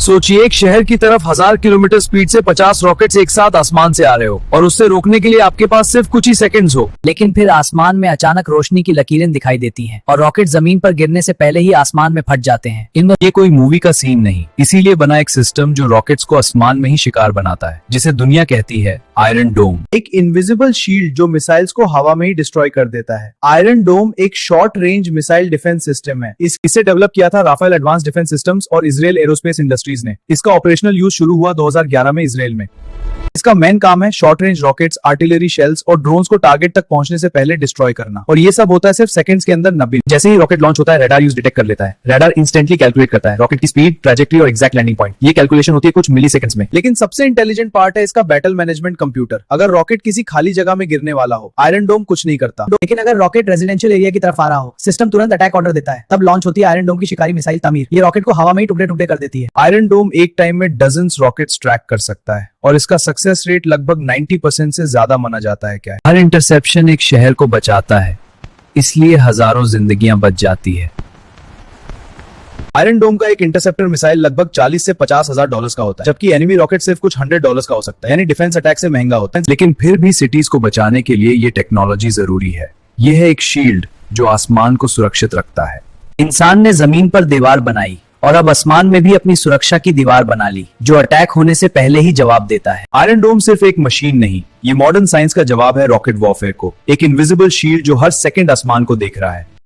सोचिए एक शहर की तरफ 1000 किलोमीटर स्पीड से 50 रॉकेट्स एक साथ आसमान से आ रहे हो और उससे रोकने के लिए आपके पास सिर्फ कुछ ही सेकंड्स हो। लेकिन फिर आसमान में अचानक रोशनी की लकीरें दिखाई देती हैं और रॉकेट जमीन पर गिरने से पहले ही आसमान में फट जाते हैं। इनमें ये कोई मूवी का सीन नहीं, इसीलिए बना एक सिस्टम जो रॉकेट्स को आसमान में ही शिकार बनाता है, जिसे दुनिया कहती है आयरन डोम। एक इनविजिबल शील्ड जो मिसाइल्स को हवा में ही डिस्ट्रॉय कर देता है। आयरन डोम एक short range missile defence system है। इसे डेवलप किया था राफेल एडवांस डिफेंस सिस्टम्स और इजरायल एरोस्पेस इंडस्ट्रीज ने। इसका ऑपरेशनल यूज शुरू हुआ 2011 में इजरायल में। इसका मेन काम है short range rockets, artillery shells और ड्रोन्स को टारगेट तक पहुंचने से पहले डिस्ट्रॉय करना। और ये सब होता है सिर्फ सेकंड्स के अंदर 90। जैसे ही रॉकेट लॉन्च होता है रडार यूज डिटेक्ट कर लेता है। रडार इंस्टेंटली कैलकुलेट करता है रॉकेट की स्पीड, ट्रैजेक्टरी और एग्जैक्ट लैंडिंग पॉइंट। ये कैलकुलेशन होती है कुछ मिली सेकंड्स में। लेकिन सबसे इंटेलिजेंट पार्ट है इसका बैटल मैनेजमेंट कंप्यूटर। अगर रॉकेट किसी खाली जगह में गिरने वाला हो, आयरन डोम कुछ नहीं करता। लेकिन अगर रॉकेट रेजिडेंशियल एरिया की तरफ आ रहा हो, सिस्टम तुरंत अटैक ऑर्डर देता है। तब लॉन्च होती है आयरन डोम की शिकारी मिसाइल तमीर। ये रॉकेट को हवा में ही टुकड़े टुकड़े कर देती है। आयरन डोम एक टाइम में डजन्स रॉकेट्स ट्रैक कर सकता है और इसका सक्सेस रेट लगभग 90% से ज्यादा माना जाता है। क्या है? हर इंटरसेप्शन एक शहर को बचाता है, इसलिए हजारों जिंदगियां बच जाती है। आयरन डोम का एक इंटरसेप्टर मिसाइल लगभग 40 से 50 हजार डॉलर्स का होता है, जबकि एनिमी रॉकेट सिर्फ कुछ $100 का हो सकता है। यानी डिफेंस अटैक से महंगा होता है। लेकिन फिर भी सिटीज को बचाने के लिए ये टेक्नोलॉजी जरूरी है। ये है एक शील्ड जो आसमान को सुरक्षित रखता है। इंसान ने जमीन पर दीवार बनाई और अब आसमान में भी अपनी सुरक्षा की दीवार बना ली, जो अटैक होने से पहले ही जवाब देता है। आयरन डोम सिर्फ एक मशीन नहीं, ये मॉडर्न साइंस का जवाब है रॉकेट वॉरफेयर को। एक इनविजिबल शील्ड जो हर सेकंड आसमान को देख रहा है।